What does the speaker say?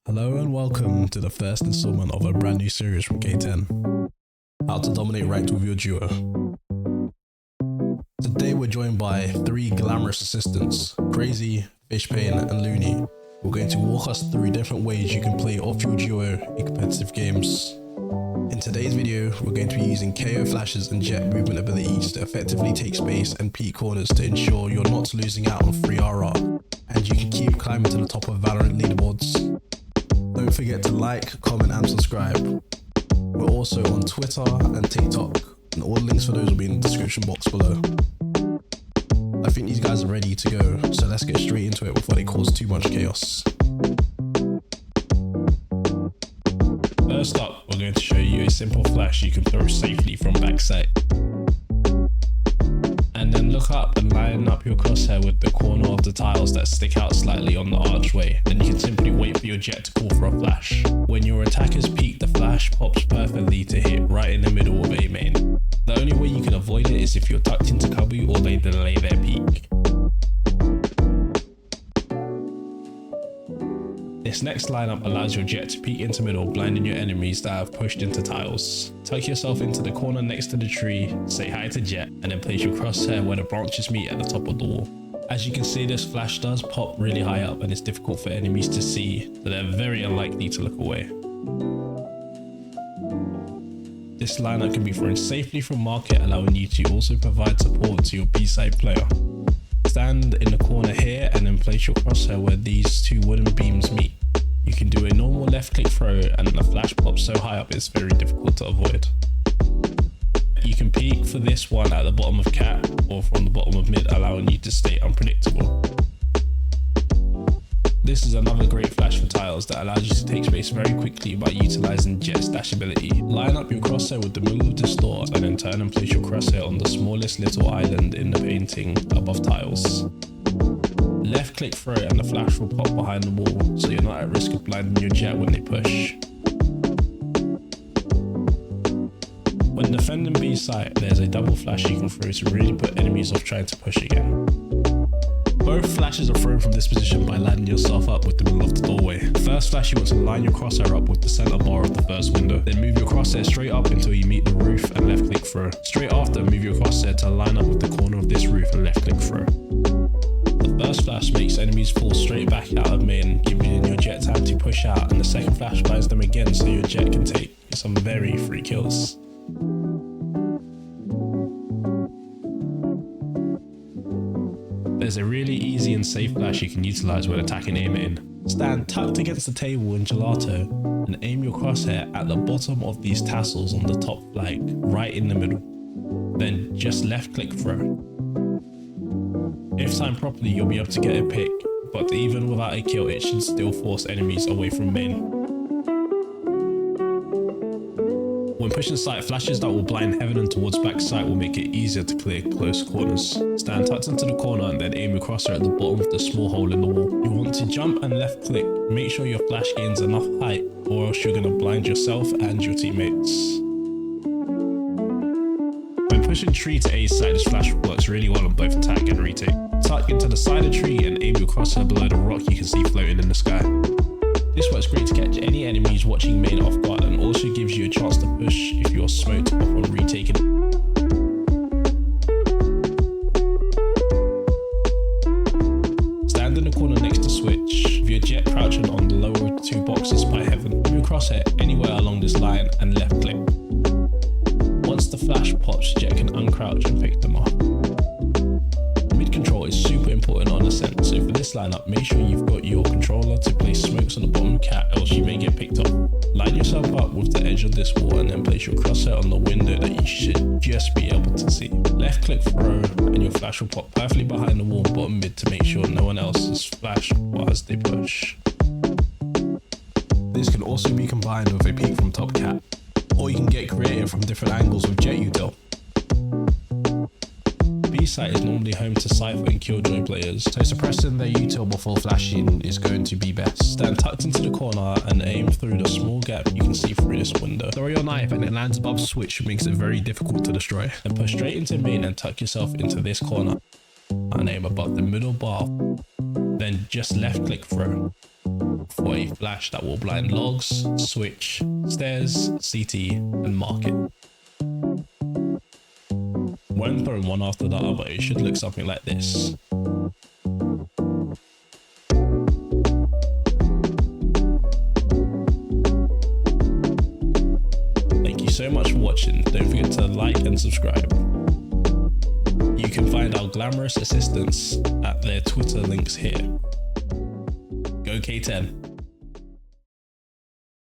Hello and welcome to the first installment of a brand new series from K10, How to Dominate Ranked with Your Duo. Today we're joined by three glamorous assistants, Crazy, Fishpain and Looney, who are going to walk us through different ways you can play off your duo in competitive games. In today's video, we're going to be using Kayo flashes and Jett movement abilities to effectively take space and peek corners to ensure you're not losing out on free RR, and you can keep climbing to the top of Valorant leaderboards. Don't forget to like, comment and subscribe. We're also on Twitter and TikTok, and all the links for those will be in the description box below. I think these guys are ready to go, so let's get straight into it before they cause too much chaos. First up, we're going to show you a simple flash you can throw safely from backside. And then look up and line up your crosshair with the corner of the tiles that stick out slightly on the archway. Then you can simply wait for your Jett to call for a flash. When your attackers peek, the flash pops perfectly to hit right in the middle of A main. The only way you can avoid it is if you're tucked into cubby or they delay their peek. This next lineup allows your Jett to peek into middle, blinding your enemies that have pushed into tiles. Tuck yourself into the corner next to the tree, say hi to Jett, and then place your crosshair where the branches meet at the top of the wall. As you can see, this flash does pop really high up and it's difficult for enemies to see, so they're very unlikely to look away. This lineup can be thrown safely from market, allowing you to also provide support to your B-side player. Stand in the corner here and then place your crosshair where these two wooden beams meet. You can do a normal left click throw and the flash pops so high up it's very difficult to avoid. You can peek for this one at the bottom of cap or from the bottom of mid, allowing you to stay unpredictable. This is another great flash for tiles that allows you to take space very quickly by utilizing Jett's dash ability. Line up your crosshair with the middle of the store and then turn and place your crosshair on the smallest little island in the painting above tiles. Left click throw and the flash will pop behind the wall, so you're not at risk of blinding your Jett when they push. When defending B site, there's a double flash you can throw to really put enemies off trying to push again. Both flashes are thrown from this position by lining yourself up with the middle of the doorway. First flash, you want to line your crosshair up with the center bar of the first window. Then move your crosshair straight up until you meet the roof and left click throw. Straight after, move your crosshair to line up with the corner of this roof and left click throw. The first flash makes enemies fall straight back out of main, giving your Jett time to push out, and the second flash blinds them again so your Jett can take some very free kills. There's a really easy and safe flash you can utilize when attacking A main. Stand tucked against the table in gelato and aim your crosshair at the bottom of these tassels on the top flag, right in the middle. Then just left click throw. If timed properly, you'll be able to get a pick, but even without a kill, it should still force enemies away from main. When pushing site, flashes that will blind heaven and towards back site will make it easier to clear close corners. Stand tucked into the corner and then aim your crosshair at the bottom of the small hole in the wall. You want to jump and left click. Make sure your flash gains enough height or else you're going to blind yourself and your teammates. When pushing tree to A side, this flash works really well on both attack and retake. Tuck into the side of the tree and aim your crosshair below the rock you can see floating in the sky. This works great to catch any enemies watching main off guard and also gives you a chance to push if you're smoked upon retaking. Stand in the corner next to switch with your Jett crouching on the lower of the two boxes by heaven. Move your crosshair anywhere along this line and left click. Once the flash pops, Jett can uncrouch and pick them off. Mid control is super important on Ascent, so for this lineup, make sure you've got your controller to place smokes on the bottom cap, else you may get picked up. Line yourself up with the edge of this wall and then place your crosshair on the window that you should just be able to see. Left click throw and your flash will pop perfectly behind the wall bottom mid to make sure no one else is flashed as they push. This can also be combined with a peek from top cap, or you can get creative from different angles with Jett util. B-site is normally home to Cypher and Killjoy players, so suppressing their util before flashing is going to be best. Stand tucked into the corner and aim through the small gap you can see through this window. Throw your knife and it lands above switch, which makes it very difficult to destroy. Then push straight into main and tuck yourself into this corner and aim above the middle bar. Then just left click throw. for a flash that will blind logs, switch, stairs, CT, and market. When thrown one after the other, it should look something like this. Thank you so much for watching. Don't forget to like and subscribe. You can find our glamorous assistants at their Twitter links here. Go K10.